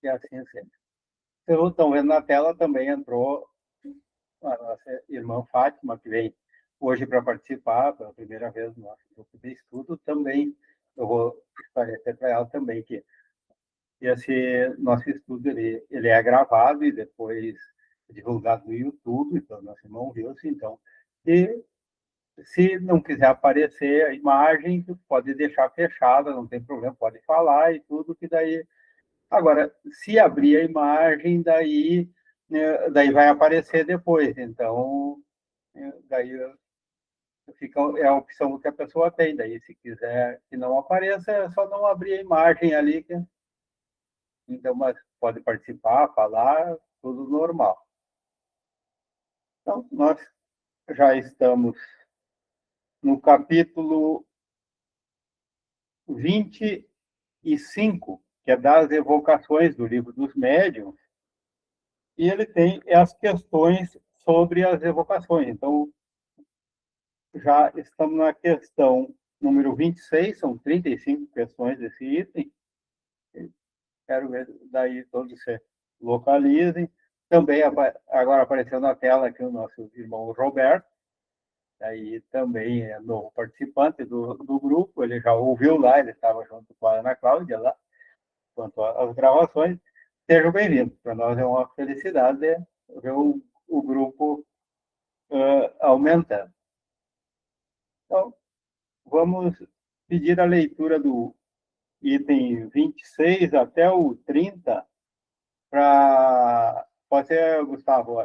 que assim seja. Vocês estão vendo na tela, também entrou a nossa irmã Fátima, que vem hoje para participar pela primeira vez no nosso grupo de estudo. Também eu vou esclarecer para ela também que esse nosso estudo ele é gravado e depois divulgado no YouTube, então nosso irmão viu-se, então, e se não quiser aparecer a imagem, pode deixar fechada, não tem problema, pode falar e tudo, que daí... Agora, se abrir a imagem, daí, né, daí vai aparecer depois, então, daí fica, é a opção que a pessoa tem, daí se quiser que não apareça, é só não abrir a imagem ali, então, mas pode participar, falar, tudo normal. Então, nós já estamos no capítulo 25, que é das evocações do Livro dos Médiuns, e ele tem as questões sobre as evocações. Então, já estamos na questão número 26, são 35 questões desse item. Quero ver daí todos se localizem. Também agora apareceu na tela aqui o nosso irmão Roberto, aí também é novo participante do grupo, ele já ouviu lá, ele estava junto com a Ana Cláudia lá, quanto às gravações. Sejam bem-vindos, para nós é uma felicidade ver o grupo aumentando. Então, vamos pedir a leitura do item 26 até o 30, para... Pode ser, Gustavo?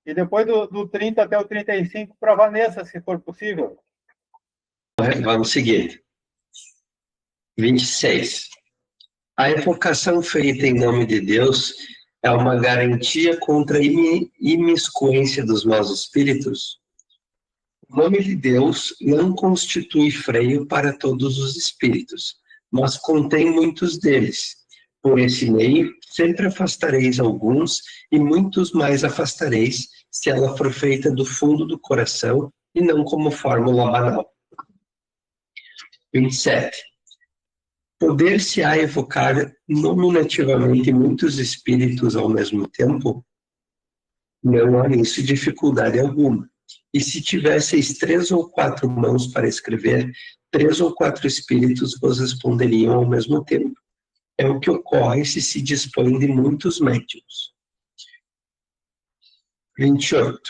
E depois do 30 até o 35 para a Vanessa, se for possível. Vamos seguir. 26. A evocação feita em nome de Deus é uma garantia contra a imiscuência dos maus espíritos? O nome de Deus não constitui freio para todos os espíritos, mas contém muitos deles. Por esse meio, sempre afastareis alguns, e muitos mais afastareis, se ela for feita do fundo do coração, e não como fórmula banal. 27. Poder-se-á evocar nominativamente muitos espíritos ao mesmo tempo? Não há nisso dificuldade alguma. E se tivesseis 3 ou 4 mãos para escrever, 3 ou 4 espíritos vos responderiam ao mesmo tempo. É o que ocorre se dispõe de muitos médiuns. 28.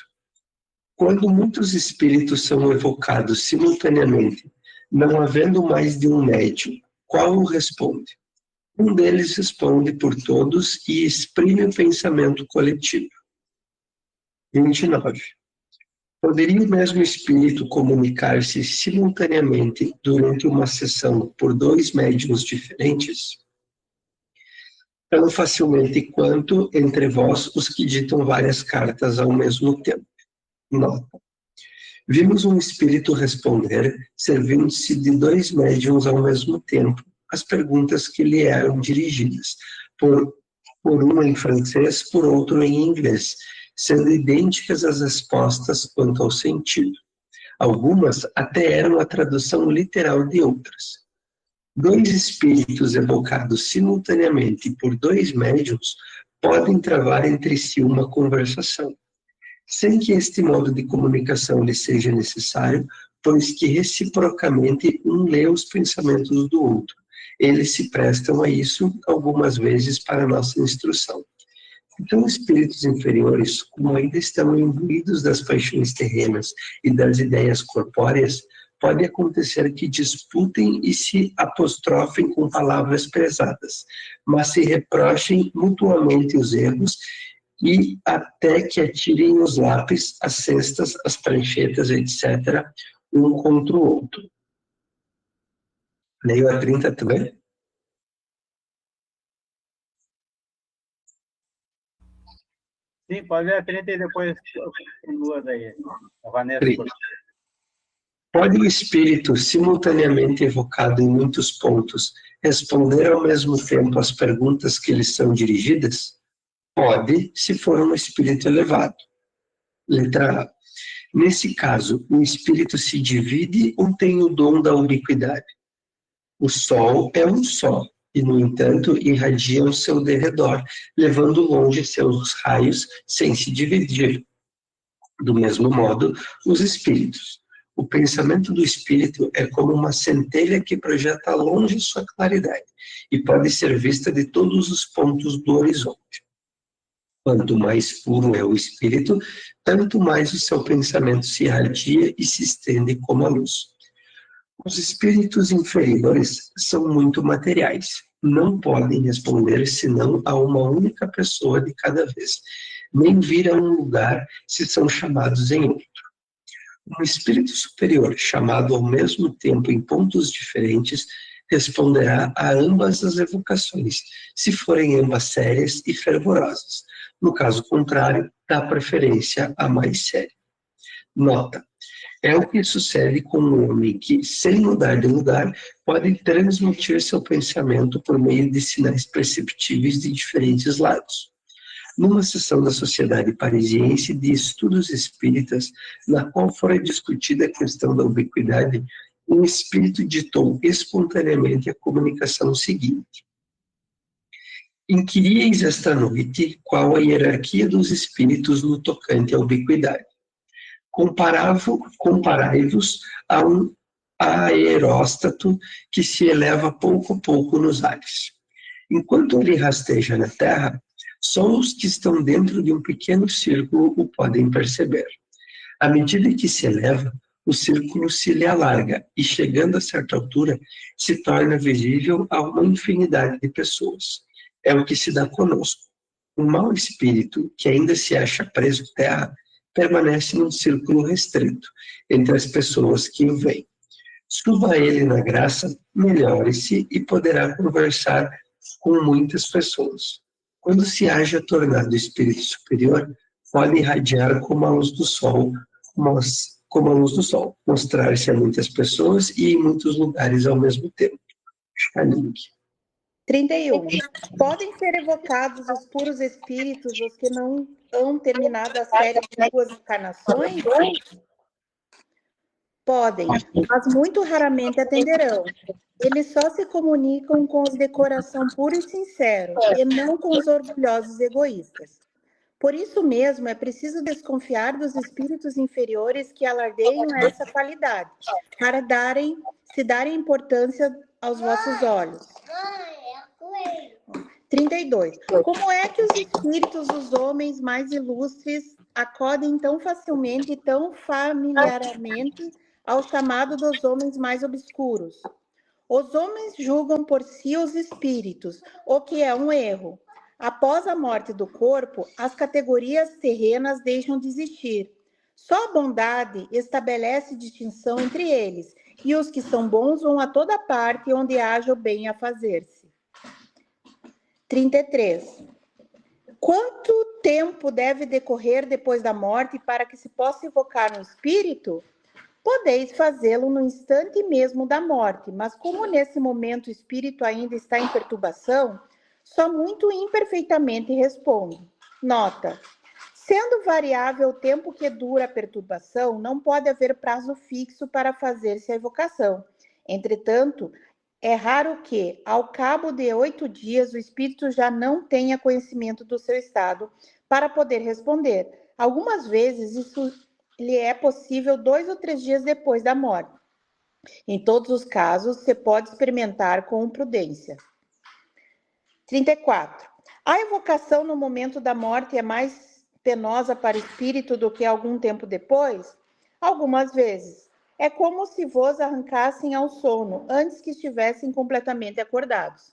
Quando muitos espíritos são evocados simultaneamente, não havendo mais de um médium, qual o responde? Um deles responde por todos e exprime o pensamento coletivo. 29. Poderia o mesmo espírito comunicar-se simultaneamente durante uma sessão por 2 médiuns diferentes? Tão facilmente quanto entre vós os que ditam várias cartas ao mesmo tempo. Nota. Vimos um espírito responder, servindo-se de 2 médiuns ao mesmo tempo, as perguntas que lhe eram dirigidas, por um em francês, por outro em inglês, sendo idênticas as respostas quanto ao sentido. Algumas até eram a tradução literal de outras. 2 espíritos evocados simultaneamente por 2 médiuns podem travar entre si uma conversação, sem que este modo de comunicação lhe seja necessário, pois que reciprocamente um lê os pensamentos do outro. Eles se prestam a isso algumas vezes para nossa instrução. Então, espíritos inferiores, como ainda estão imbuídos das paixões terrenas e das ideias corpóreas, pode acontecer que disputem e se apostrofem com palavras pesadas, mas se reprochem mutuamente os erros e até que atirem os lápis, as cestas, as pranchetas, etc., um contra o outro. Leio a 30 também? Sim, pode ler a 30 e depois continua daí. A Vanessa. Pode o espírito, simultaneamente evocado em muitos pontos, responder ao mesmo tempo às perguntas que lhe são dirigidas? Pode, se for um espírito elevado. Letra A. Nesse caso, o espírito se divide ou tem o dom da ubiquidade? O Sol é um só, e, no entanto, irradia ao seu derredor, levando longe seus raios sem se dividir. Do mesmo modo, os espíritos. O pensamento do espírito é como uma centelha que projeta longe sua claridade e pode ser vista de todos os pontos do horizonte. Quanto mais puro é o espírito, tanto mais o seu pensamento se irradia e se estende como a luz. Os espíritos inferiores são muito materiais. Não podem responder senão a uma única pessoa de cada vez, nem vir a um lugar se são chamados em outro. Um espírito superior, chamado ao mesmo tempo em pontos diferentes, responderá a ambas as evocações, se forem ambas sérias e fervorosas. No caso contrário, dá preferência à mais séria. Nota: é o que sucede com um homem que, sem mudar de lugar, pode transmitir seu pensamento por meio de sinais perceptíveis de diferentes lados. Numa sessão da Sociedade Parisiense de Estudos Espíritas, na qual fora discutida a questão da ubiquidade, um espírito ditou espontaneamente a comunicação seguinte: inquiríeis esta noite qual a hierarquia dos espíritos no tocante à ubiquidade. Comparai-vos a um aeróstato que se eleva pouco a pouco nos ares. Enquanto ele rasteja na terra, só os que estão dentro de um pequeno círculo o podem perceber. À medida que se eleva, o círculo se lhe alarga e, chegando a certa altura, se torna visível a uma infinidade de pessoas. É o que se dá conosco. Um mau espírito, que ainda se acha preso à terra, permanece num círculo restrito entre as pessoas que o veem. Suba ele na graça, melhore-se e poderá conversar com muitas pessoas. Quando se haja tornado espírito superior, pode irradiar como a luz do sol, mostrar-se a muitas pessoas e em muitos lugares ao mesmo tempo. Schalling. 31. Podem ser evocados os puros espíritos, os que não hão terminado as férias de suas encarnações? Podem, mas muito raramente atenderão. Eles só se comunicam com os de coração puro e sincero, e não com os orgulhosos egoístas. Por isso mesmo, é preciso desconfiar dos espíritos inferiores que alardeiam essa qualidade, para se darem importância aos vossos olhos. 32. Como é que os espíritos dos homens mais ilustres acodem tão facilmente e tão familiarmente ao chamado dos homens mais obscuros? Os homens julgam por si os espíritos, o que é um erro. Após a morte do corpo, as categorias terrenas deixam de existir. Só a bondade estabelece distinção entre eles, e os que são bons vão a toda parte onde haja o bem a fazer-se. 33. Quanto tempo deve decorrer depois da morte para que se possa evocar um espírito? Podeis fazê-lo no instante mesmo da morte, mas como nesse momento o espírito ainda está em perturbação, só muito imperfeitamente responde. Nota: sendo variável o tempo que dura a perturbação, não pode haver prazo fixo para fazer-se a evocação. Entretanto, é raro que, ao cabo de 8 dias, o espírito já não tenha conhecimento do seu estado para poder responder. Algumas vezes, isso lhe é possível 2 ou 3 dias depois da morte. Em todos os casos, você pode experimentar com prudência. 34. A evocação no momento da morte é mais penosa para o espírito do que algum tempo depois? Algumas vezes. É como se vos arrancassem ao sono, antes que estivessem completamente acordados.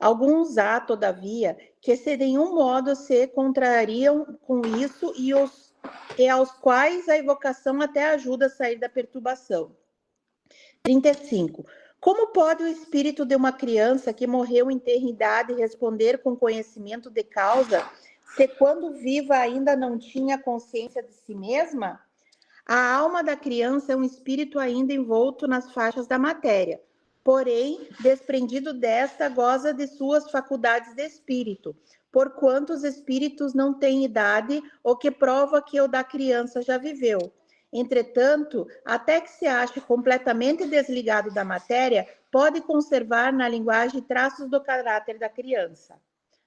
Alguns há, todavia, que de nenhum modo se contrariam com isso e aos quais a evocação até ajuda a sair da perturbação. 35. Como pode o espírito de uma criança que morreu em tenra idade responder com conhecimento de causa, se quando viva ainda não tinha consciência de si mesma? A alma da criança é um espírito ainda envolto nas faixas da matéria, porém, desprendido desta, goza de suas faculdades de espírito, porquanto os espíritos não têm idade, o que prova que o da criança já viveu. Entretanto, até que se ache completamente desligado da matéria, pode conservar na linguagem traços do caráter da criança.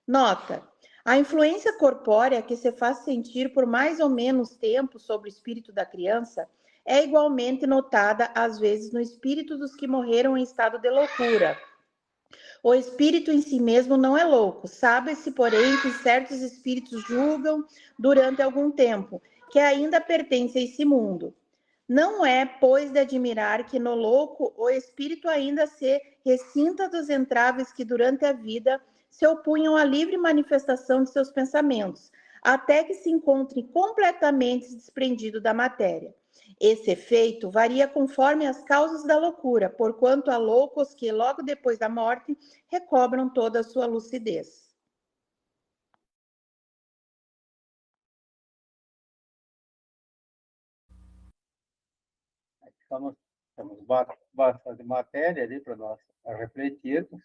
Nota: a influência corpórea que se faz sentir por mais ou menos tempo sobre o espírito da criança é igualmente notada, às vezes, no espírito dos que morreram em estado de loucura. O espírito em si mesmo não é louco. Sabe-se, porém, que certos espíritos julgam durante algum tempo que ainda pertence a esse mundo. Não é, pois, de admirar que no louco o espírito ainda se ressinta dos entraves que durante a vida se opunham à livre manifestação de seus pensamentos, até que se encontre completamente desprendido da matéria. Esse efeito varia conforme as causas da loucura, porquanto há loucos que, logo depois da morte, recobram toda a sua lucidez. Temos bastante matéria ali para nós refletirmos.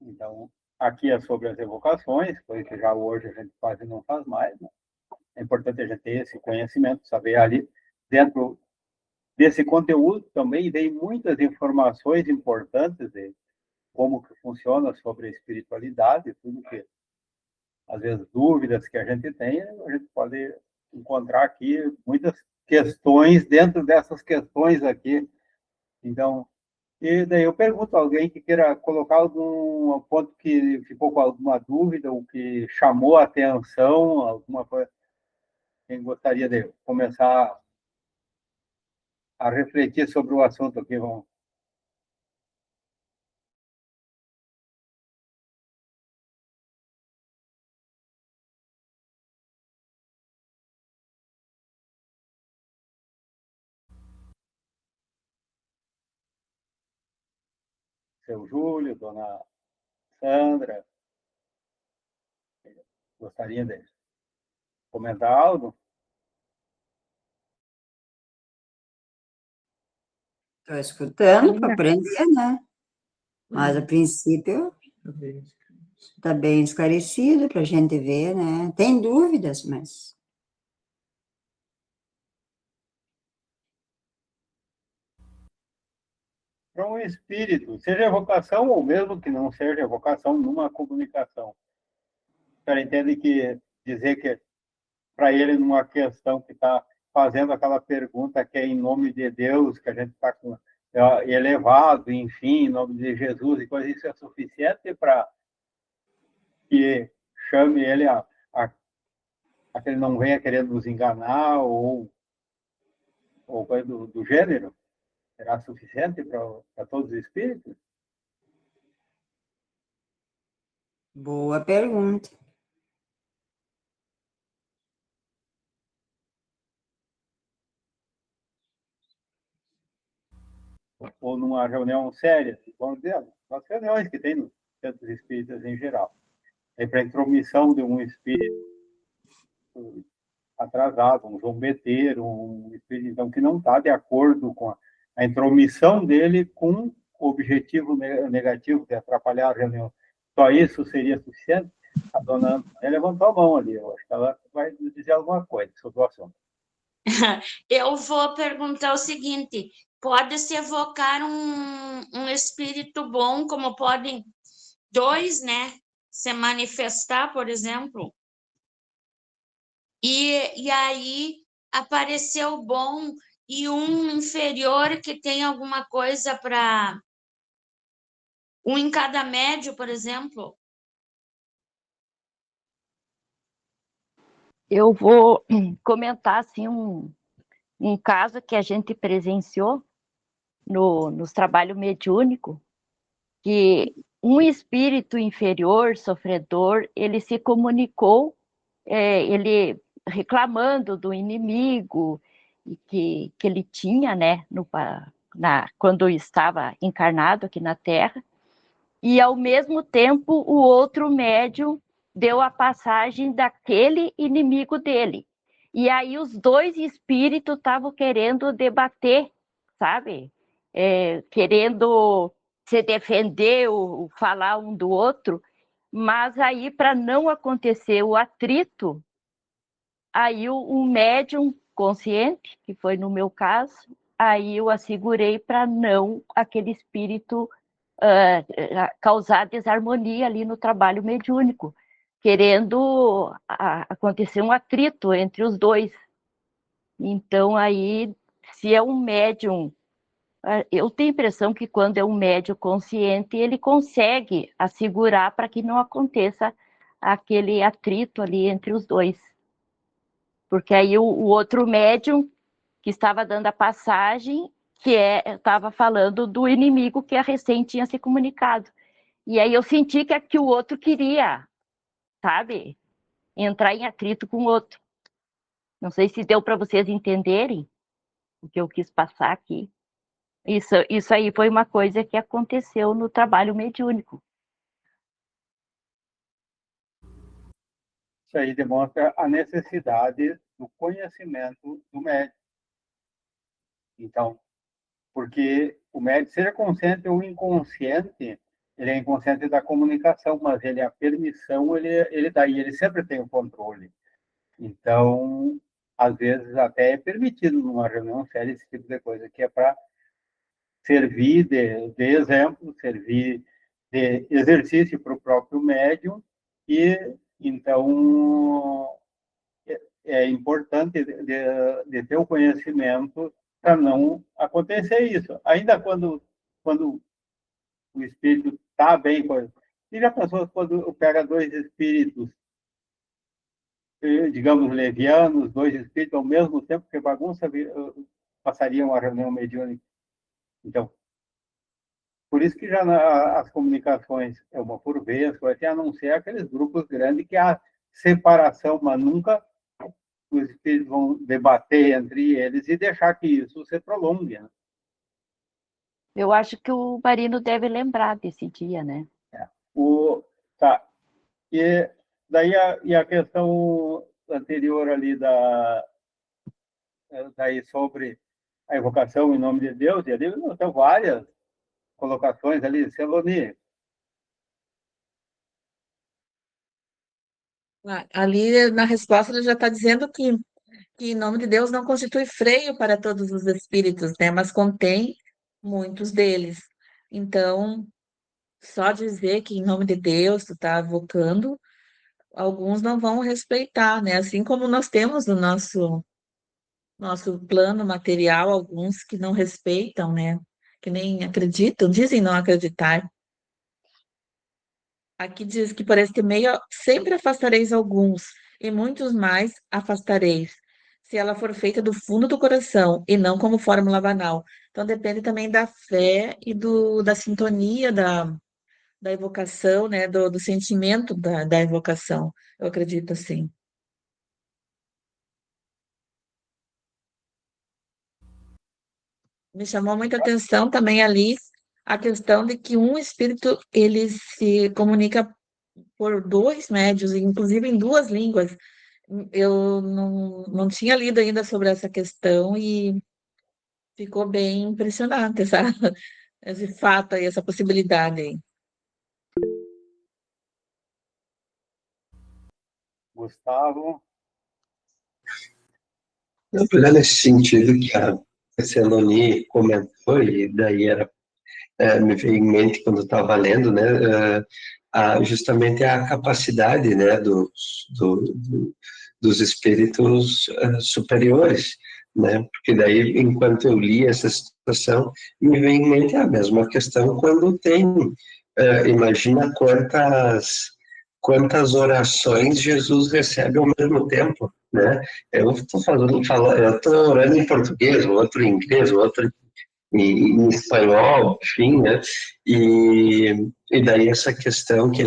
Então, aqui é sobre as evocações, coisa que já hoje a gente quase não faz mais, né? É importante a gente ter esse conhecimento, saber ali, dentro desse conteúdo também tem muitas informações importantes de como que funciona sobre a espiritualidade, tudo que, às vezes, dúvidas que a gente tem, a gente pode encontrar aqui muitas questões dentro dessas questões aqui. Então, e daí eu pergunto a alguém que queira colocar algum ponto que ficou com alguma dúvida, ou que chamou a atenção, alguma coisa, quem gostaria de começar a refletir sobre o assunto aqui, vamos. Seu Júlio, dona Sandra, gostaria de comentar algo? Estou escutando para aprender, né? Mas, a princípio, está bem esclarecido para a gente ver, né? Tem dúvidas, mas... Para um espírito, seja evocação ou mesmo que não seja evocação, numa comunicação. O cara entende que dizer que para ele, numa questão que está fazendo aquela pergunta que é em nome de Deus, que a gente está com elevado, enfim, em nome de Jesus e coisa, isso é suficiente para que chame ele a que ele não venha querendo nos enganar ou coisa do gênero? Será suficiente para todos os espíritos? Boa pergunta. Ou numa reunião séria, vamos dizer, as reuniões que tem nos centros espíritas em geral. Aí, para a intromissão de um espírito atrasado, um zombeteiro, um espírito então, que não está de acordo com a intromissão dele com o objetivo negativo de atrapalhar a reunião. Só isso seria suficiente? A dona Ana levantou a mão ali, eu acho que ela vai dizer alguma coisa sobre o assunto. Eu vou perguntar o seguinte: pode-se evocar um espírito bom, como podem dois, né, se manifestar, por exemplo, e aí apareceu o bom e um inferior que tem alguma coisa para... Um em cada médio, por exemplo? Eu vou comentar assim, um caso que a gente presenciou nos trabalhos mediúnicos, que um espírito inferior, sofredor, ele se comunicou, ele reclamando do inimigo que ele tinha, né, quando estava encarnado aqui na Terra, e ao mesmo tempo o outro médium deu a passagem daquele inimigo dele. E aí os dois espíritos estavam querendo debater, sabe? Querendo se defender, ou falar um do outro, mas aí, para não acontecer o atrito, aí o médium consciente, que foi no meu caso, aí eu assegurei para não aquele espírito causar desarmonia ali no trabalho mediúnico, querendo acontecer um atrito entre os dois. Então, aí, se é um médium, eu tenho a impressão que quando é um médium consciente, ele consegue assegurar para que não aconteça aquele atrito ali entre os dois. Porque aí o outro médium que estava dando a passagem, estava falando do inimigo que a recém tinha se comunicado. E aí eu senti que o outro queria, sabe, entrar em atrito com o outro. Não sei se deu para vocês entenderem o que eu quis passar aqui. Isso aí foi uma coisa que aconteceu no trabalho mediúnico. Isso aí demonstra a necessidade do conhecimento do médium. Então, porque o médium, seja consciente ou inconsciente, ele é inconsciente da comunicação, mas ele, a permissão, ele dá, e ele sempre tem o controle. Então, às vezes, até é permitido numa reunião séria esse tipo de coisa, que é para servir de exemplo, servir de exercício para o próprio médium, e, então, é importante de ter o conhecimento para não acontecer isso. Ainda quando o espírito está bem. E já pensou quando pega dois espíritos, digamos, levianos, dois espíritos ao mesmo tempo, que bagunça passaria uma reunião mediúnica. Então, por isso que já as comunicações é uma por vez, vai ter a não ser aqueles grupos grandes que há separação, mas nunca os espíritos vão debater entre eles e deixar que isso se prolongue. Né? Eu acho que o Marino deve lembrar desse dia, né? Tá. E daí a questão anterior ali daí sobre a evocação em nome de Deus, e ali tem várias colocações ali, Seloni. Ali na resposta ele já está dizendo que em nome de Deus não constitui freio para todos os espíritos, né? Mas contém muitos deles. Então, só dizer que em nome de Deus tu está evocando, alguns não vão respeitar, né? Assim como nós temos no nosso plano material alguns que não respeitam, né? Que nem acreditam, dizem não acreditar. Aqui diz que por este meio sempre afastareis alguns, e muitos mais afastareis, se ela for feita do fundo do coração, e não como fórmula banal. Então depende também da fé e da sintonia da evocação, né? Do sentimento da evocação. Eu acredito assim. Me chamou muita atenção também ali a questão de que um espírito ele se comunica por dois médios, inclusive em duas línguas. Eu não tinha lido ainda sobre essa questão e ficou bem impressionante esse fato aí, essa possibilidade aí. Gustavo. Eu vou nesse sentido que a Seloni comentou, e daí me veio em mente quando estava lendo, né, justamente a capacidade, né, dos espíritos superiores, né, porque daí, enquanto eu li essa situação, me veio em mente a mesma questão quando tem, imagina quantas orações Jesus recebe ao mesmo tempo, né? Eu estou orando em português, o outro em inglês, o outro em espanhol, enfim, né? E daí essa questão que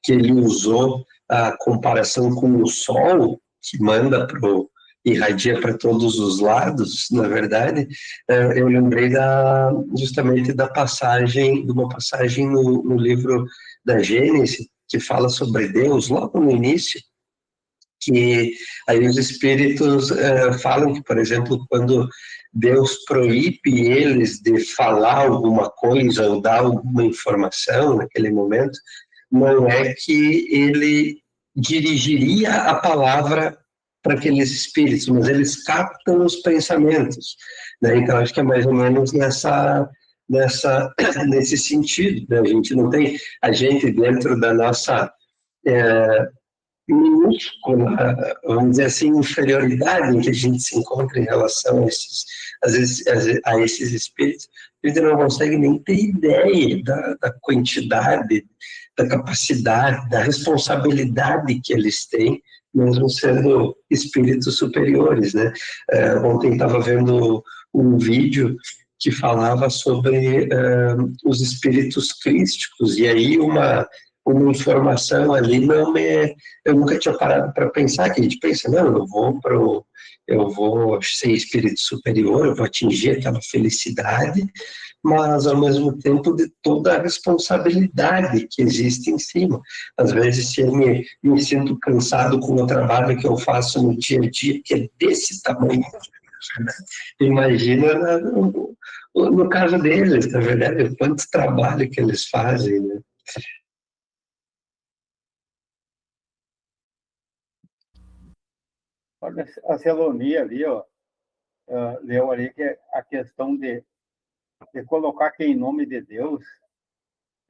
ele usou a comparação com o Sol, que manda irradia para todos os lados, na verdade, eu lembrei justamente de uma passagem no livro da Gênesis, que fala sobre Deus, logo no início, que aí os espíritos falam que, por exemplo, quando Deus proíbe eles de falar alguma coisa ou dar alguma informação naquele momento, não é que ele dirigiria a palavra para aqueles espíritos, mas eles captam os pensamentos, né? Então, acho que é mais ou menos nesse sentido, né? A gente dentro da nossa minúscula, vamos dizer assim, inferioridade em que a gente se encontra em relação a às vezes, a esses espíritos, a gente não consegue nem ter ideia da quantidade, da capacidade, da responsabilidade que eles têm, mesmo sendo espíritos superiores, né? Ontem estava vendo um vídeo que falava sobre os espíritos crísticos, e aí uma informação ali eu nunca tinha parado para pensar, que a gente pensa, não, eu vou ser espírito superior, eu vou atingir aquela felicidade, mas ao mesmo tempo de toda a responsabilidade que existe em cima. Às vezes, se eu me sinto cansado com o trabalho que eu faço no dia a dia, que é desse tamanho, imagina no caso deles, na verdade, o quanto trabalho que eles fazem, né? Olha, a Celoni ali, ó, leu ali que a questão de colocar que em nome de Deus,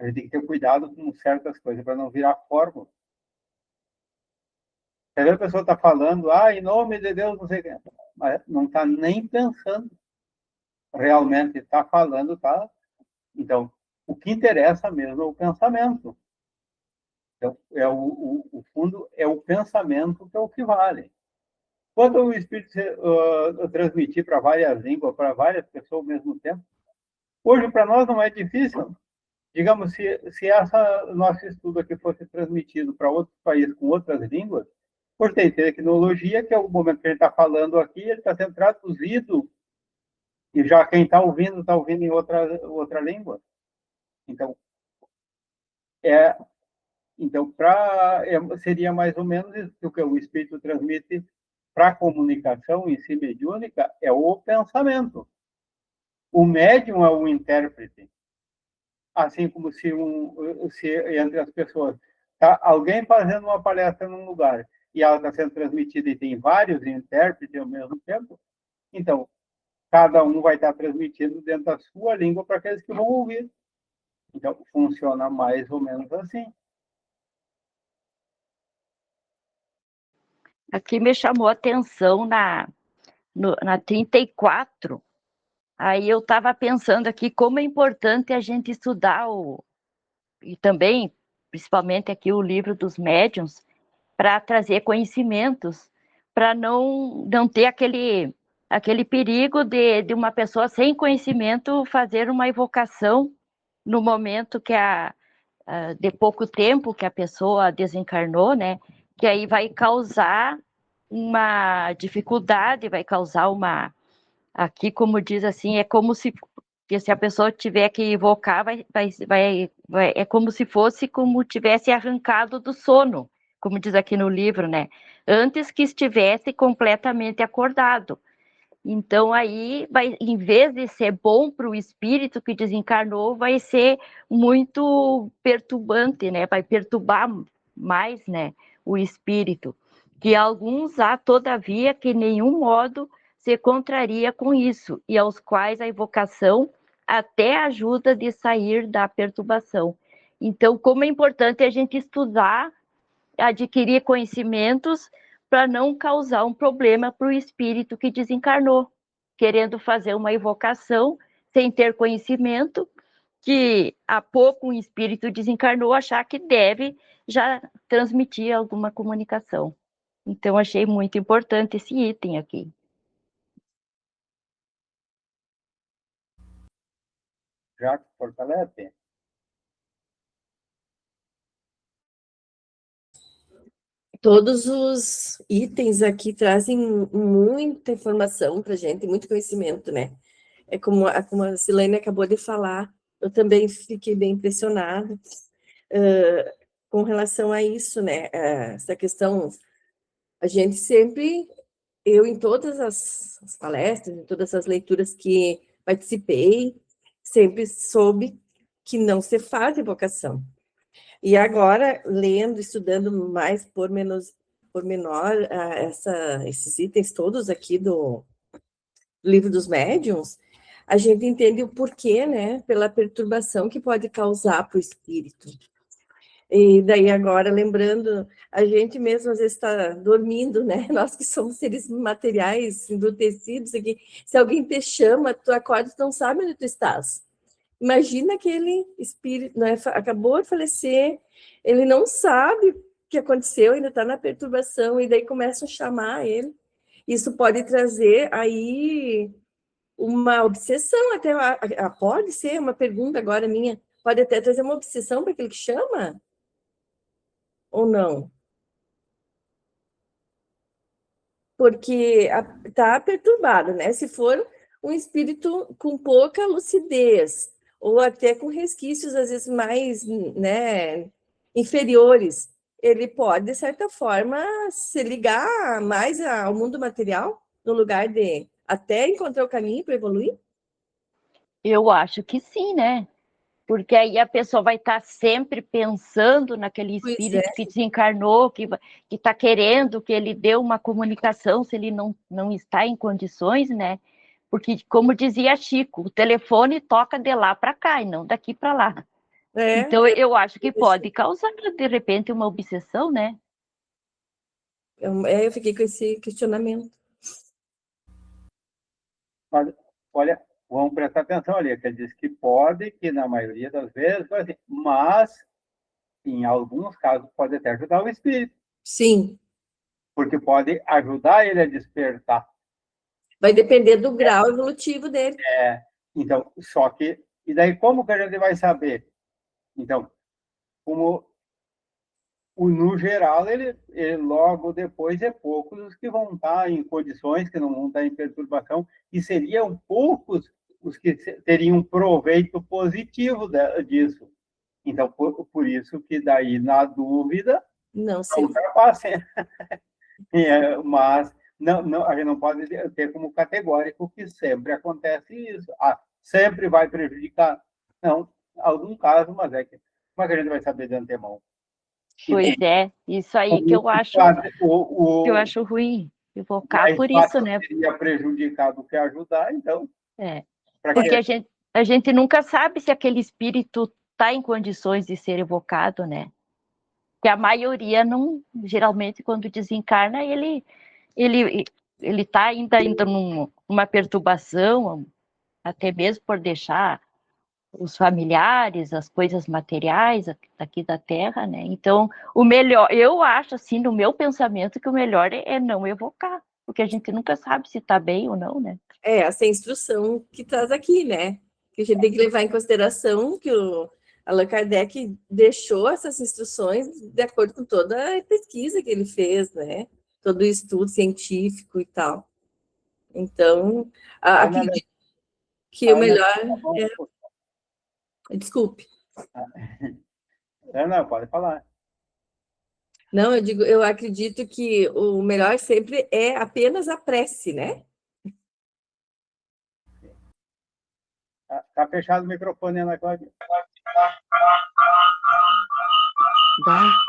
a gente tem que ter cuidado com certas coisas para não virar fórmula. Às vezes a pessoa está falando, em nome de Deus, não sei o que, mas não está nem pensando. Realmente está falando, tá? Então, o que interessa mesmo é o pensamento. Então, o fundo é o pensamento que é o que vale. Quando o Espírito transmitir para várias línguas, para várias pessoas ao mesmo tempo, hoje para nós não é difícil. Digamos, se esse nosso estudo aqui fosse transmitido para outros países com outras línguas, por ter tecnologia, que é o momento que a gente está falando aqui, ele está sendo traduzido, e já quem está ouvindo em outra língua. Então, seria mais ou menos isso que o Espírito transmite para a comunicação em si mediúnica, é o pensamento. O médium é o intérprete. Assim como se entre as pessoas tá alguém fazendo uma palestra num lugar e ela está sendo transmitida e tem vários intérpretes ao mesmo tempo, então cada um vai estar transmitindo dentro da sua língua para aqueles que vão ouvir. Então funciona mais ou menos assim. Aqui me chamou a atenção na 34. Aí eu estava pensando aqui como é importante a gente estudar e também, principalmente aqui, o livro dos médiuns, para trazer conhecimentos, para não ter aquele perigo de uma pessoa sem conhecimento fazer uma evocação no momento de pouco tempo que a pessoa desencarnou, né? Que aí vai causar uma dificuldade, vai causar aqui, como diz assim, é como se a pessoa tiver que evocar, é como se fosse como tivesse arrancado do sono, como diz aqui no livro, né? Antes que estivesse completamente acordado. Então, aí, em vez de ser bom para o espírito que desencarnou, vai ser muito perturbante, né? Vai perturbar mais, né, o espírito. Que alguns há, todavia, que nenhum modo se contraria com isso, e aos quais a evocação até ajuda de sair da perturbação. Então, como é importante a gente estudar, adquirir conhecimentos para não causar um problema para o espírito que desencarnou, querendo fazer uma evocação sem ter conhecimento, que há pouco um espírito desencarnou, achar que deve já transmitir alguma comunicação. Então, achei muito importante esse item aqui. Já que fortalece. Todos os itens aqui trazem muita informação para a gente, muito conhecimento, né? É como a Silene acabou de falar, eu também fiquei bem impressionada com relação a isso, né? Essa questão, a gente sempre, eu em todas as palestras, em todas as leituras que participei, sempre soube que não se faz evocação. E agora, lendo, estudando mais pormenor esses itens todos aqui do Livro dos Médiuns, a gente entende o porquê, né, pela perturbação que pode causar para o espírito. E daí agora, lembrando, a gente mesmo às vezes está dormindo, né, nós que somos seres materiais, embrutecidos aqui, se alguém te chama, tu acorda, tu não sabe onde tu estás. Imagina aquele espírito, né, acabou de falecer, ele não sabe o que aconteceu, ainda está na perturbação, e daí começam a chamar ele. Isso pode trazer aí uma obsessão, até pode ser uma pergunta agora minha, pode até trazer uma obsessão para aquele que chama? Ou não? Porque está perturbado, né? Se for um espírito com pouca lucidez, ou até com resquícios, às vezes, mais, né, inferiores, ele pode, de certa forma, se ligar mais ao mundo material, no lugar de até encontrar o caminho para evoluir? Eu acho que sim, né? Porque aí a pessoa vai estar sempre pensando naquele Pois espírito que desencarnou, que está querendo que ele dê uma comunicação, se ele não está em condições, né? Porque, como dizia Chico, o telefone toca de lá para cá e não daqui para lá. Então, eu acho que pode causar, de repente, uma obsessão, né? Eu fiquei com esse questionamento. Mas, olha, vamos prestar atenção ali, que ele diz que pode, que na maioria das vezes, mas em alguns casos pode até ajudar o espírito. Sim. Porque pode ajudar ele a despertar. Vai depender do grau evolutivo dele. Então, só que... E daí, como que a gente vai saber? Então, como no geral, ele logo depois é poucos os que vão estar em condições, que não vão estar em perturbação, e seriam poucos os que teriam proveito positivo disso. Então, por isso que daí, na dúvida, não ultrapassem. Mas não, a gente não pode ter como categórico que sempre acontece isso. Sempre vai prejudicar. Não, algum caso, mas é que como é que a gente vai saber de antemão? Pois é, isso aí que eu acho ruim, evocar por isso, né? Seria prejudicar do que ajudar, então. Porque a gente nunca sabe se aquele espírito está em condições de ser evocado, né? Que a maioria não, geralmente quando desencarna, ele está ainda numa perturbação, até mesmo por deixar os familiares, as coisas materiais aqui da Terra, né? Então, o melhor, eu acho, assim, no meu pensamento, que o melhor é não evocar, porque a gente nunca sabe se está bem ou não, né? Essa instrução que traz aqui, né? Que a gente tem que levar em consideração que o Allan Kardec deixou essas instruções de acordo com toda a pesquisa que ele fez, né? Todo o estudo científico e tal. Então, acredito que o melhor Desculpe. Não, pode falar. Não, eu acredito que o melhor sempre é apenas a prece, né? Tá fechado o microfone, Ana Cláudia.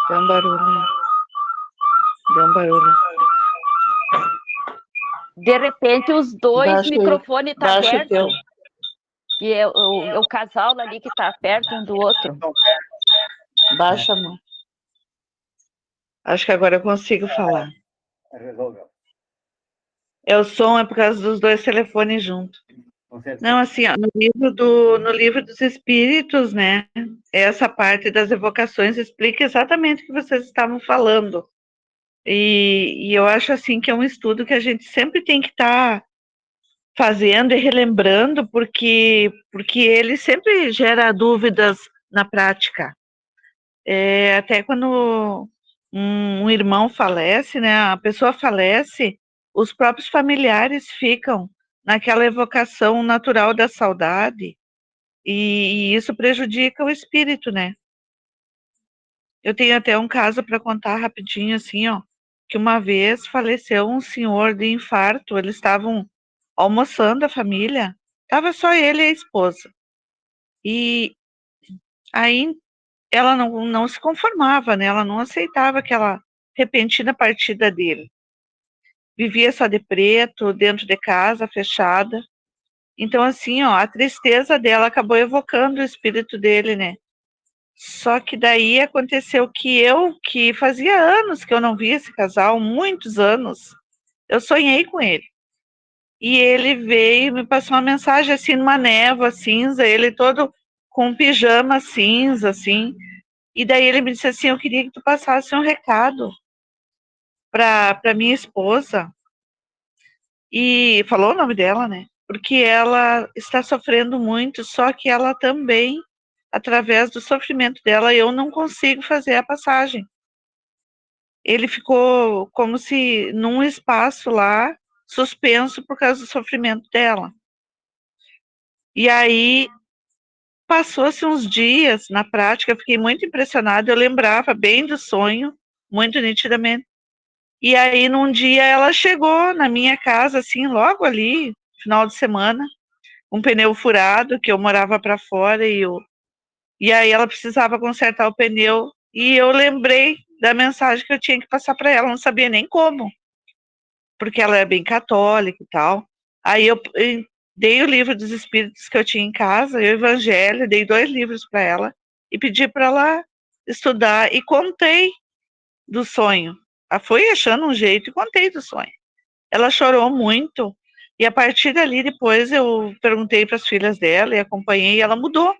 Deu um barulho. De repente, os dois microfones estão abertos. E é o casal ali que está perto um do outro. Baixa a mão. Acho que agora eu consigo falar. Resolveu. O som é por causa dos dois telefones juntos. Não, assim, ó, no livro dos Espíritos, né? Essa parte das evocações explica exatamente o que vocês estavam falando. E eu acho, assim, que é um estudo que a gente sempre tem que estar fazendo e relembrando, porque ele sempre gera dúvidas na prática. Até quando um irmão falece, né, a pessoa falece, os próprios familiares ficam naquela evocação natural da saudade, e isso prejudica o espírito, né? Eu tenho até um caso para contar rapidinho, assim, ó, que uma vez faleceu um senhor de infarto, eles estavam almoçando a família, estava só ele e a esposa. E aí ela não se conformava, né? Ela não aceitava repentina partida dele. Vivia só de preto, dentro de casa, fechada. Então, assim, ó, a tristeza dela acabou evocando o espírito dele, né? Só que daí aconteceu que fazia anos que eu não via esse casal, muitos anos, eu sonhei com ele. E ele veio e me passou uma mensagem, assim, numa névoa cinza, ele todo com um pijama cinza, assim. E daí ele me disse assim, eu queria que tu passasse um recado para minha esposa. E falou o nome dela, né? Porque ela está sofrendo muito, só que ela também, através do sofrimento dela, eu não consigo fazer a passagem. Ele ficou como se num espaço lá, suspenso por causa do sofrimento dela. E aí, passou-se uns dias, na prática, eu fiquei muito impressionada, eu lembrava bem do sonho, muito nitidamente. E aí, num dia, ela chegou na minha casa, assim, logo ali, final de semana, um pneu furado, que eu morava para fora, e aí ela precisava consertar o pneu, e eu lembrei da mensagem que eu tinha que passar para ela, não sabia nem como, porque ela é bem católica e tal. Aí eu dei o livro dos Espíritos que eu tinha em casa, o Evangelho, dei 2 livros para ela, e pedi para ela estudar, e contei do sonho. Ela foi achando um jeito e contei do sonho. Ela chorou muito, e a partir dali, depois, eu perguntei para as filhas dela e acompanhei, e ela mudou.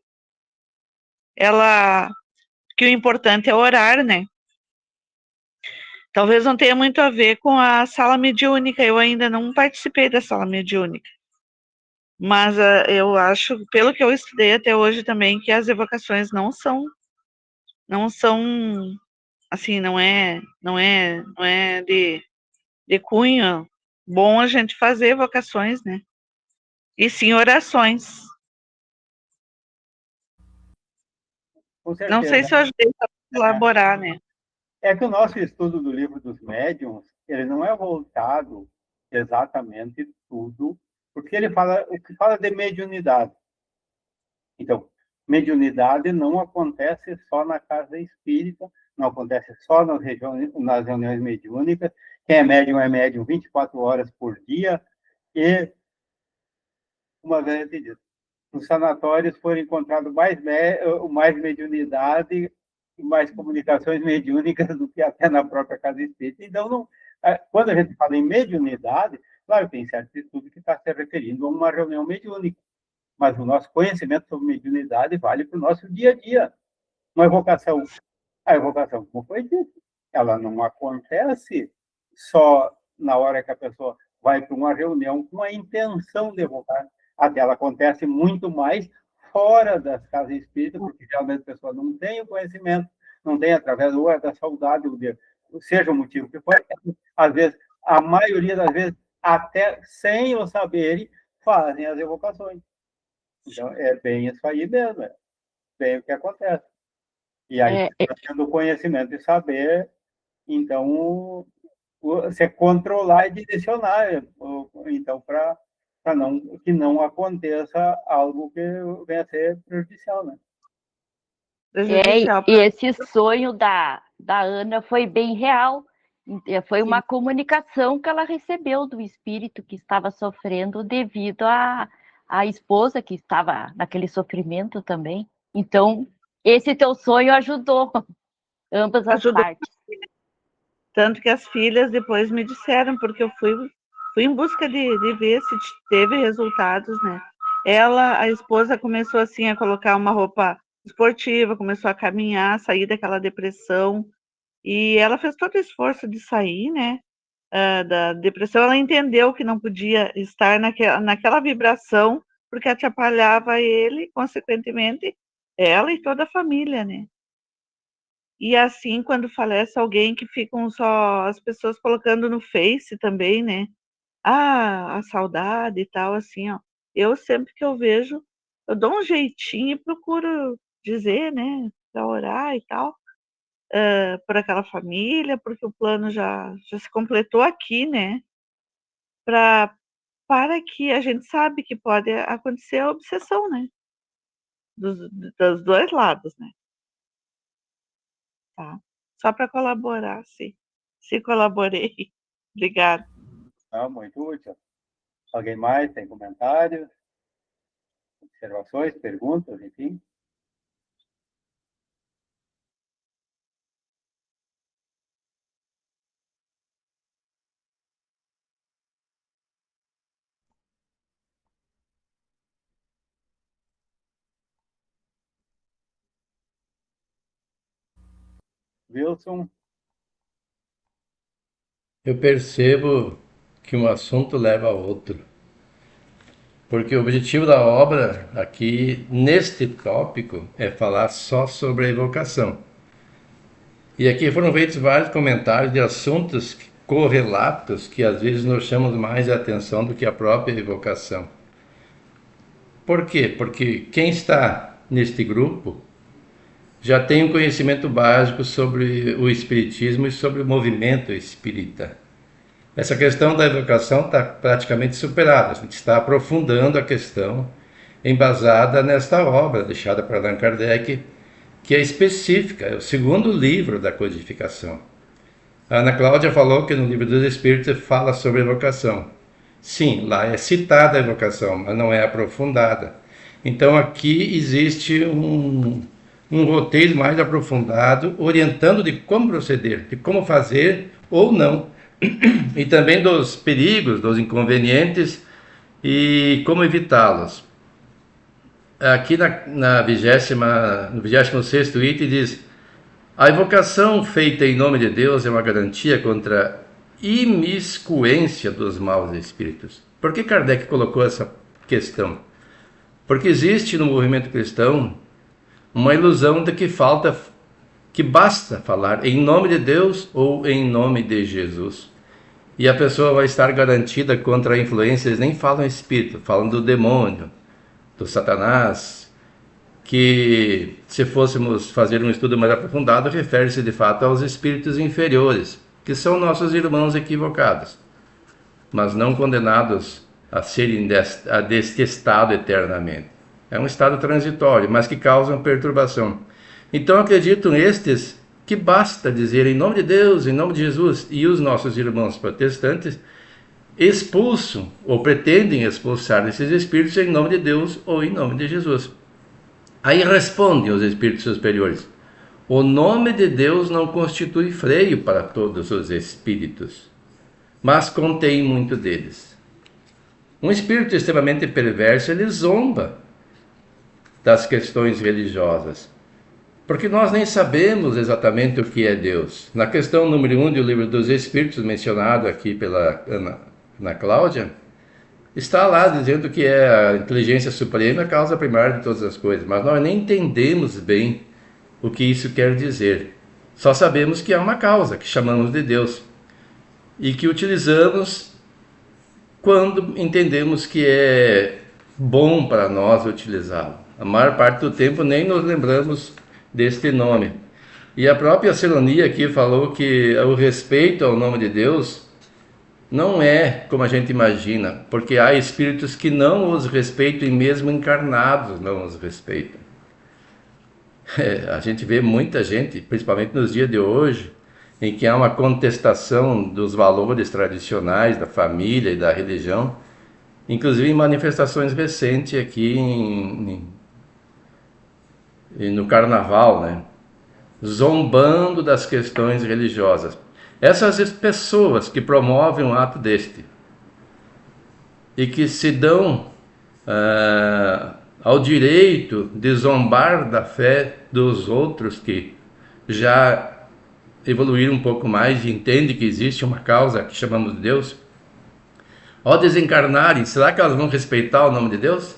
Que o importante é orar, né? Talvez não tenha muito a ver com a sala mediúnica, eu ainda não participei da sala mediúnica. Mas eu acho, pelo que eu estudei até hoje também, que as evocações não são, assim, não é de cunho bom a gente fazer evocações, né? E sim orações. Com Não sei certeza. se eu ajudei a elaborar, né? É que o nosso estudo do livro dos médiuns, ele não é voltado exatamente tudo, porque ele fala o que fala de mediunidade. Então, mediunidade não acontece só na casa espírita, não acontece só nas reuniões mediúnicas. Quem é médium 24 horas por dia, e uma vez disse, nos sanatórios foram encontrados mais mediunidade e mais comunicações mediúnicas do que até na própria casa espírita. Então, não, quando a gente fala em mediunidade, claro, tem certo estudo que está se referindo a uma reunião mediúnica, mas o nosso conhecimento sobre mediunidade vale para o nosso dia a dia. Uma evocação, a evocação, como foi dito, ela não acontece só na hora que a pessoa vai para uma reunião com a intenção de evocar. A dela acontece muito mais fora das casas espíritas, porque realmente a pessoa não tem o conhecimento, não tem através da saudade, seja o motivo que for. Às vezes, a maioria das vezes, até sem o saberem, fazem as evocações. Então, é bem isso aí mesmo, é bem o que acontece. E aí, tendo conhecimento e saber, então, você controlar e direcionar, então, para que não aconteça algo que venha a ser prejudicial, né? Prejudicial. E esse sonho da Ana foi bem real. Foi uma comunicação que ela recebeu do espírito que estava sofrendo devido à esposa que estava naquele sofrimento também. Então, esse teu sonho ajudou ambas as partes. Tanto que as filhas depois me disseram, porque eu fui em busca de ver se teve resultados, né? A esposa, começou assim a colocar uma roupa esportiva, começou a caminhar, sair daquela depressão, e ela fez todo o esforço de sair, né? Da depressão. Ela entendeu que não podia estar naquela vibração, porque atrapalhava ele, consequentemente, ela e toda a família, né? E assim, quando falece alguém, que ficam só as pessoas colocando no Face também, né? Ah, a saudade e tal, assim, ó. Eu sempre que eu vejo, eu dou um jeitinho e procuro dizer, né? Pra orar e tal, por aquela família, porque o plano já se completou aqui, né? Para que a gente sabe que pode acontecer a obsessão, né? Dos 2 lados, né? Tá? Só para colaborar, sim. Se colaborei. Obrigada. Muito útil. Alguém mais tem comentários, observações, perguntas, enfim? Wilson? Eu percebo que um assunto leva a outro. Porque o objetivo da obra aqui, neste tópico, é falar só sobre a evocação. E aqui foram feitos vários comentários de assuntos correlatos que às vezes nos chamam mais a atenção do que a própria evocação. Por quê? Porque quem está neste grupo já tem um conhecimento básico sobre o espiritismo e sobre o movimento espírita. Essa questão da evocação está praticamente superada. A gente está aprofundando a questão embasada nesta obra deixada por Allan Kardec, que é específica, é o segundo livro da codificação. A Ana Cláudia falou que no Livro dos Espíritos fala sobre evocação. Sim, lá é citada a evocação, mas não é aprofundada. Então aqui existe um roteiro mais aprofundado, orientando de como proceder, de como fazer ou não, e também dos perigos, dos inconvenientes e como evitá-los. Aqui no 26º item diz: a evocação feita em nome de Deus é uma garantia contra a imiscuência dos maus espíritos. Por que Kardec colocou essa questão? Porque existe no movimento cristão uma ilusão de que basta falar em nome de Deus ou em nome de Jesus. E a pessoa vai estar garantida contra influências, nem falam espírito, falam do demônio, do Satanás, que se fôssemos fazer um estudo mais aprofundado, refere-se de fato aos espíritos inferiores, que são nossos irmãos equivocados, mas não condenados a serem deste estado eternamente. É um estado transitório, mas que causam perturbação. Então acreditam estes que basta dizer em nome de Deus, em nome de Jesus, e os nossos irmãos protestantes expulsam ou pretendem expulsar esses espíritos em nome de Deus ou em nome de Jesus. Aí respondem os espíritos superiores: o nome de Deus não constitui freio para todos os espíritos, mas contém muito deles. Um espírito extremamente perverso, ele zomba das questões religiosas, porque nós nem sabemos exatamente o que é Deus. Na questão número 1 do Livro dos Espíritos, mencionado aqui pela Ana Cláudia, está lá dizendo que é a inteligência suprema, a causa primária de todas as coisas, mas nós nem entendemos bem o que isso quer dizer. Só sabemos que há uma causa, que chamamos de Deus, e que utilizamos quando entendemos que é bom para nós utilizá-lo. A maior parte do tempo nem nos lembramos deste nome. E a própria Silonia aqui falou que o respeito ao nome de Deus não é como a gente imagina, porque há espíritos que não os respeitam e mesmo encarnados não os respeitam. A gente vê muita gente, principalmente nos dias de hoje, em que há uma contestação dos valores tradicionais da família e da religião, inclusive em manifestações recentes aqui no carnaval, né? Zombando das questões religiosas. Essas pessoas que promovem um ato deste e que se dão ao direito de zombar da fé dos outros que já evoluíram um pouco mais e entendem que existe uma causa que chamamos de Deus, ao desencarnarem, será que elas vão respeitar o nome de Deus?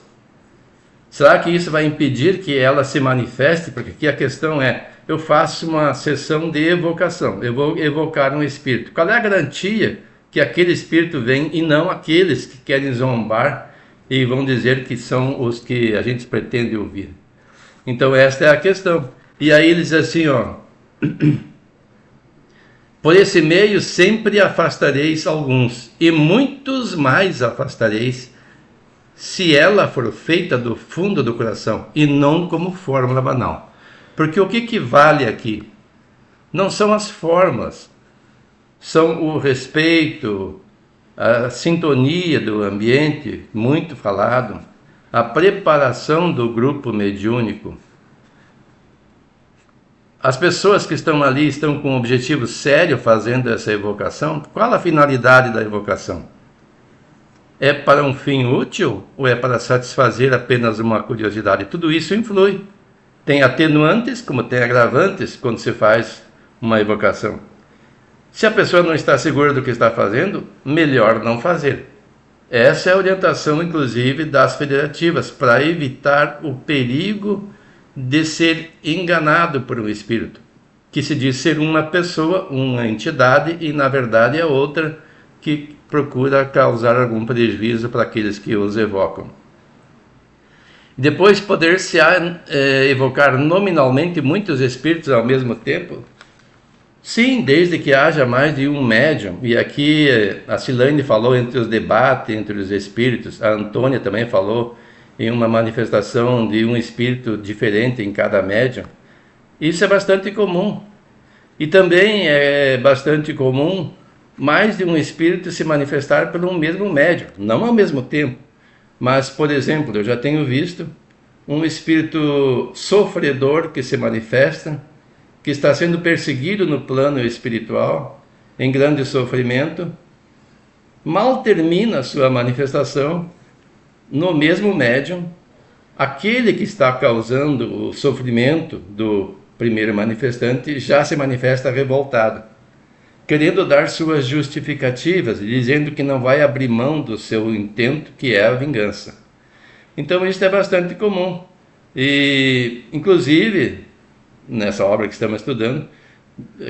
Será que isso vai impedir que ela se manifeste? Porque aqui a questão é: eu faço uma sessão de evocação, eu vou evocar um espírito. Qual é a garantia que aquele espírito vem e não aqueles que querem zombar e vão dizer que são os que a gente pretende ouvir? Então esta é a questão. E aí ele diz assim, ó: por esse meio sempre afastareis alguns, e muitos mais afastareis, se ela for feita do fundo do coração, e não como fórmula banal. Porque o que vale aqui não são as formas, são o respeito, a sintonia do ambiente, muito falado, a preparação do grupo mediúnico. As pessoas que estão ali estão com um objetivo sério fazendo essa evocação. Qual a finalidade da evocação? É para um fim útil ou é para satisfazer apenas uma curiosidade? Tudo isso influi. Tem atenuantes como tem agravantes quando se faz uma evocação. Se a pessoa não está segura do que está fazendo, melhor não fazer. Essa é a orientação, inclusive, das federativas, para evitar o perigo de ser enganado por um espírito, que se diz ser uma pessoa, uma entidade, e na verdade é outra que procura causar algum prejuízo para aqueles que os evocam. Depois, poder-se evocar nominalmente muitos espíritos ao mesmo tempo? Sim, desde que haja mais de um médium. E aqui a Silane falou entre os debates entre os espíritos, a Antônia também falou em uma manifestação de um espírito diferente em cada médium. Isso é bastante comum. E também é bastante comum mais de um espírito se manifestar por um mesmo médium, não ao mesmo tempo. Mas, por exemplo, eu já tenho visto um espírito sofredor que se manifesta, que está sendo perseguido no plano espiritual, em grande sofrimento, mal termina a sua manifestação, no mesmo médium, aquele que está causando o sofrimento do primeiro manifestante já se manifesta revoltado, querendo dar suas justificativas, dizendo que não vai abrir mão do seu intento, que é a vingança. Então isso é bastante comum. E, inclusive, nessa obra que estamos estudando,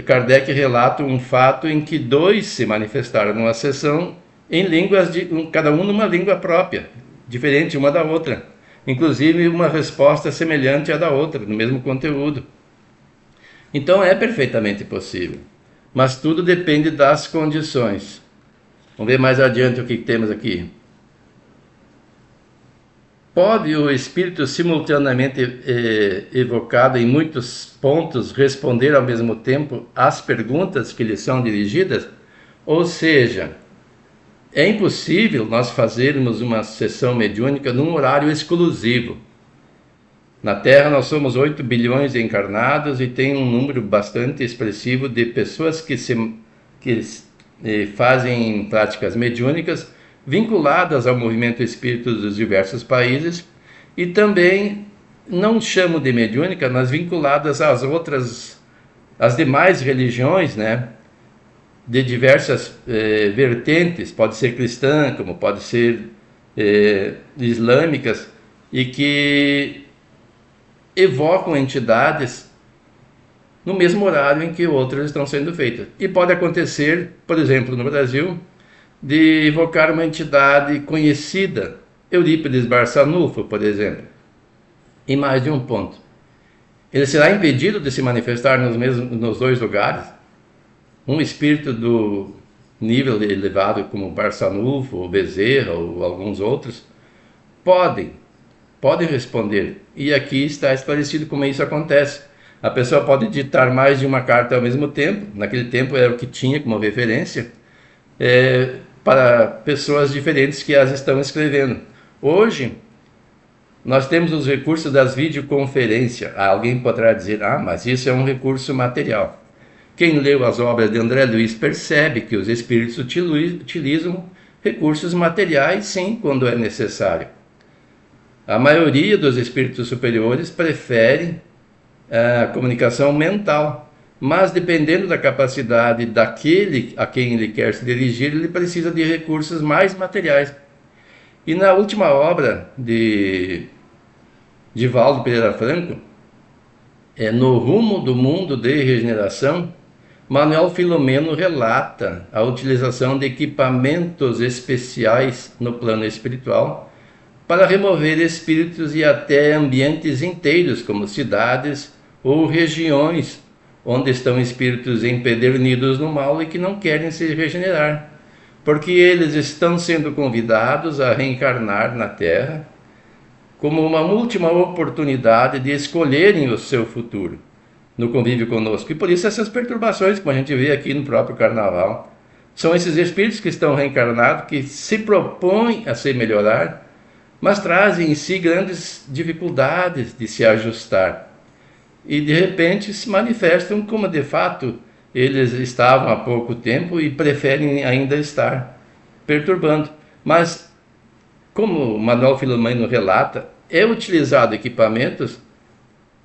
Kardec relata um fato em que 2 se manifestaram numa sessão em línguas, cada um numa língua própria, diferente uma da outra, inclusive uma resposta semelhante à da outra, no mesmo conteúdo. Então é perfeitamente possível, mas tudo depende das condições. Vamos ver mais adiante o que temos aqui. Pode o espírito simultaneamente evocado em muitos pontos responder ao mesmo tempo às perguntas que lhe são dirigidas? Ou seja, é impossível nós fazermos uma sessão mediúnica num horário exclusivo. Na Terra nós somos 8 bilhões de encarnados e tem um número bastante expressivo de pessoas que fazem práticas mediúnicas vinculadas ao movimento espírita dos diversos países, e também não chamo de mediúnica, mas vinculadas às demais religiões, né, de diversas vertentes, pode ser cristã, como pode ser islâmicas, e que evocam entidades no mesmo horário em que outras estão sendo feitas. E pode acontecer, por exemplo, no Brasil, de evocar uma entidade conhecida, Eurípides Barçanufo, por exemplo, em mais de um ponto. Ele será impedido de se manifestar nos 2 lugares? Um espírito do nível elevado como Barçanufo, ou Bezerra, ou alguns outros, podem responder. E aqui está esclarecido como isso acontece. A pessoa pode ditar mais de uma carta ao mesmo tempo, naquele tempo era o que tinha como referência, para pessoas diferentes que as estão escrevendo. Hoje, nós temos os recursos das videoconferências. Alguém poderá dizer, mas isso é um recurso material. Quem leu as obras de André Luiz percebe que os espíritos utilizam recursos materiais, sim, quando é necessário. A maioria dos espíritos superiores prefere a comunicação mental, mas dependendo da capacidade daquele a quem ele quer se dirigir, ele precisa de recursos mais materiais. E na última obra de Divaldo Pereira Franco, No Rumo do Mundo de Regeneração, Manuel Filomeno relata a utilização de equipamentos especiais no plano espiritual para remover espíritos e até ambientes inteiros, como cidades ou regiões onde estão espíritos empedernidos no mal e que não querem se regenerar, porque eles estão sendo convidados a reencarnar na Terra como uma última oportunidade de escolherem o seu futuro. no convívio conosco. E por isso essas perturbações, como a gente vê aqui no próprio carnaval, são esses espíritos que estão reencarnados, que se propõem a se melhorar, mas trazem em si grandes dificuldades de se ajustar. E de repente se manifestam como de fato eles estavam há pouco tempo e preferem ainda estar perturbando. Mas, como o Manuel Filomeno relata, é utilizado equipamentos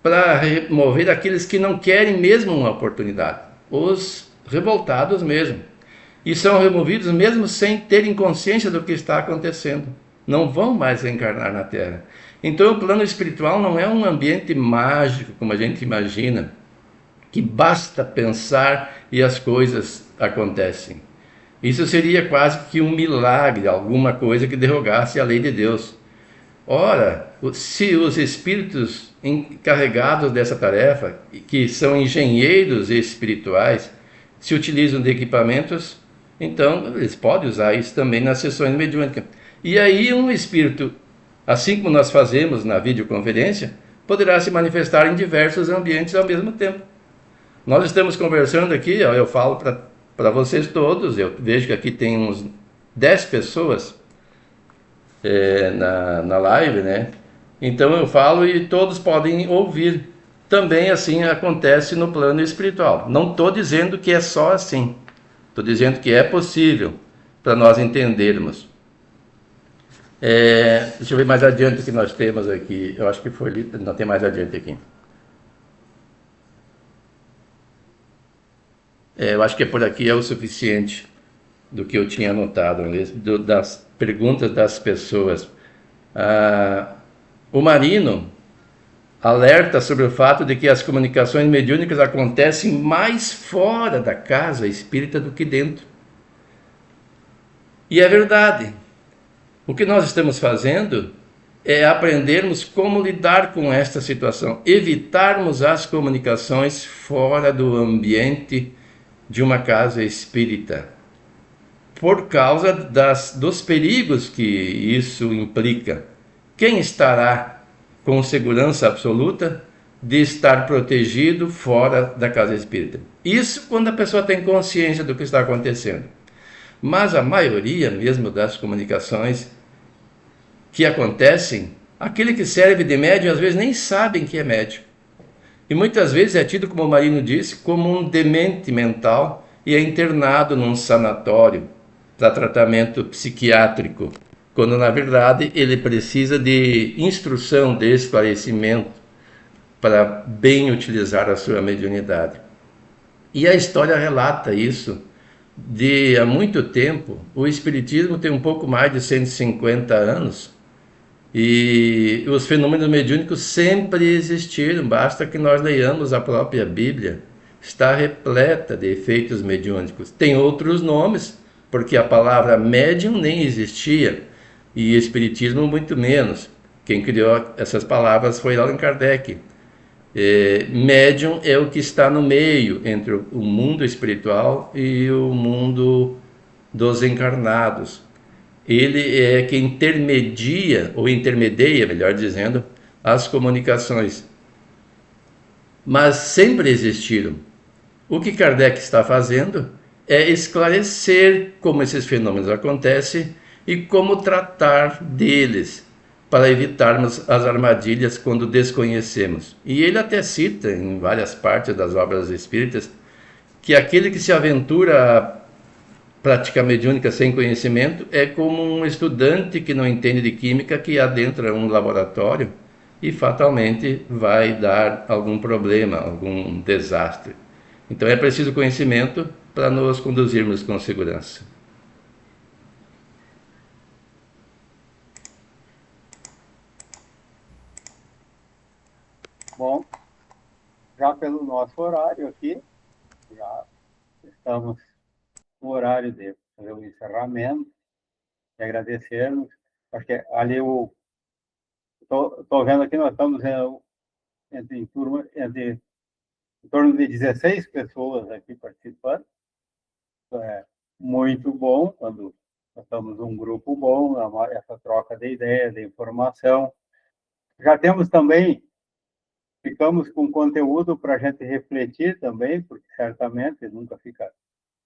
para remover aqueles que não querem mesmo uma oportunidade, os revoltados mesmo. E são removidos mesmo sem terem consciência do que está acontecendo. Não vão mais reencarnar na Terra. Então o plano espiritual não é um ambiente mágico, como a gente imagina, que basta pensar e as coisas acontecem. Isso seria quase que um milagre, alguma coisa que derrogasse a lei de Deus. Ora, se os espíritos encarregados dessa tarefa, que são engenheiros espirituais, se utilizam de equipamentos, então eles podem usar isso também nas sessões mediúnicas. E aí um espírito, assim como nós fazemos na videoconferência, poderá se manifestar em diversos ambientes ao mesmo tempo. Nós estamos conversando aqui, eu falo para vocês todos, eu vejo que aqui tem uns 10 pessoas na live, né? Então eu falo e todos podem ouvir. Também assim acontece no plano espiritual. Não estou dizendo que é só assim. Estou dizendo que é possível para nós entendermos. Deixa eu ver mais adiante o que nós temos aqui. Eu acho que foi ali. Não, tem mais adiante aqui. Eu acho que por aqui é o suficiente do que eu tinha anotado, das perguntas das pessoas. O Marino alerta sobre o fato de que as comunicações mediúnicas acontecem mais fora da casa espírita do que dentro. E é verdade. O que nós estamos fazendo é aprendermos como lidar com esta situação, evitarmos as comunicações fora do ambiente de uma casa espírita, por causa dos perigos que isso implica. Quem estará com segurança absoluta de estar protegido fora da casa espírita? Isso quando a pessoa tem consciência do que está acontecendo. Mas a maioria mesmo das comunicações que acontecem, aquele que serve de médium às vezes nem sabem que é médium. E muitas vezes é tido, como o Marino disse, como um demente mental e é internado num sanatório para tratamento psiquiátrico, quando na verdade ele precisa de instrução, de esclarecimento para bem utilizar a sua mediunidade. E a história relata isso de há muito tempo. O Espiritismo tem um pouco mais de 150 anos e os fenômenos mediúnicos sempre existiram, basta que nós leiamos a própria Bíblia. Está repleta de efeitos mediúnicos. Tem outros nomes, porque a palavra médium nem existia, e Espiritismo muito menos. Quem criou essas palavras foi Allan Kardec. Médium é o que está no meio entre o mundo espiritual e o mundo dos encarnados. Ele é quem intermedia, ou intermedia, melhor dizendo, as comunicações. Mas sempre existiram. O que Kardec está fazendo é esclarecer como esses fenômenos acontecem e como tratar deles, para evitarmos as armadilhas quando desconhecemos. E ele até cita em várias partes das obras espíritas que aquele que se aventura a prática mediúnica sem conhecimento é como um estudante que não entende de química que adentra um laboratório e fatalmente vai dar algum problema, algum desastre. Então é preciso conhecimento para nos conduzirmos com segurança. Bom, já pelo nosso horário aqui, já estamos no horário de fazer o encerramento e agradecermos. Acho que ali estou vendo aqui, nós estamos em torno de 16 pessoas aqui participando. É muito bom quando nós estamos um grupo bom, essa troca de ideias, de informação. Já temos também ficamos com conteúdo para a gente refletir também, porque certamente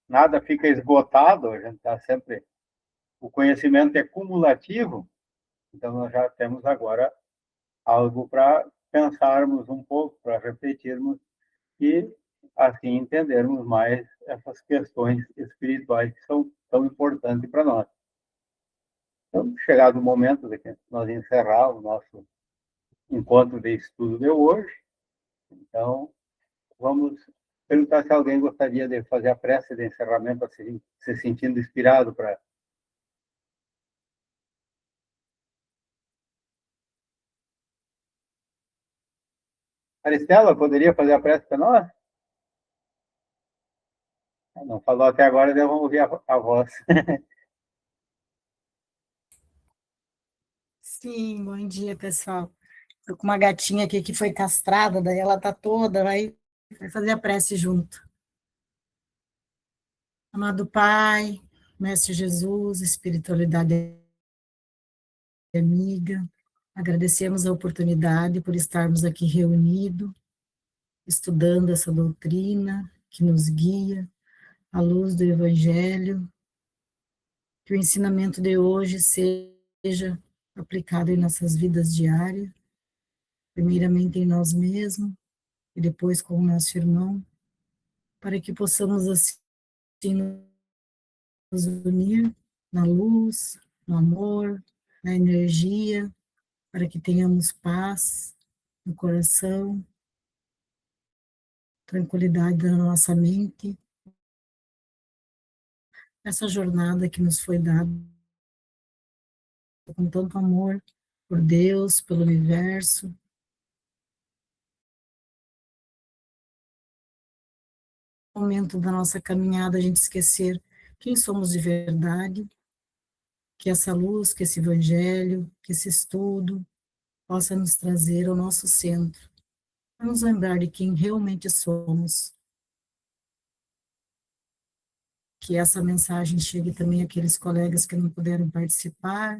nada fica esgotado, a gente está sempre, o conhecimento é cumulativo, então nós já temos agora algo para pensarmos um pouco, para refletirmos e assim entendermos mais essas questões espirituais que são tão importantes para nós. Então, chegado o momento de que nós encerrar o nosso encontro de estudo de hoje, então vamos perguntar se alguém gostaria de fazer a prece de encerramento, se sentindo inspirado para... Aristela, poderia fazer a prece para nós? Não falou até agora, então vamos ouvir a voz. Sim, bom dia, pessoal. Estou com uma gatinha aqui que foi castrada, daí ela tá toda, vai fazer a prece junto. Amado Pai, Mestre Jesus, espiritualidade amiga, agradecemos a oportunidade por estarmos aqui reunidos, estudando essa doutrina que nos guia à luz do Evangelho, que o ensinamento de hoje seja aplicado em nossas vidas diárias, primeiramente em nós mesmos e depois com o nosso irmão, para que possamos assim nos unir na luz, no amor, na energia, para que tenhamos paz no coração, tranquilidade na nossa mente, essa jornada que nos foi dada com tanto amor por Deus, pelo universo. No momento da nossa caminhada, a gente esquecer quem somos de verdade, que essa luz, que esse evangelho, que esse estudo possa nos trazer ao nosso centro, para nos lembrar de quem realmente somos. Que essa mensagem chegue também àqueles colegas que não puderam participar,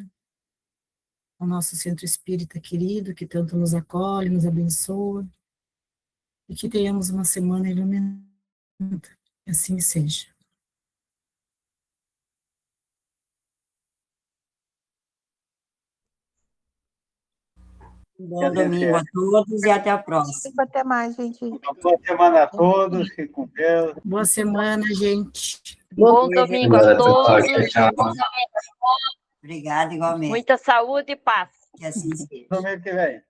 ao nosso centro espírita querido, que tanto nos acolhe, nos abençoa, e que tenhamos uma semana iluminada, que assim seja. Bom domingo a todos e até a próxima. Até mais, gente. Uma boa semana a todos, fiquem com Deus. Boa semana, gente. Bom domingo a todos. Obrigada, igualmente. Muita saúde e paz. Que assim seja. Domingo que vem.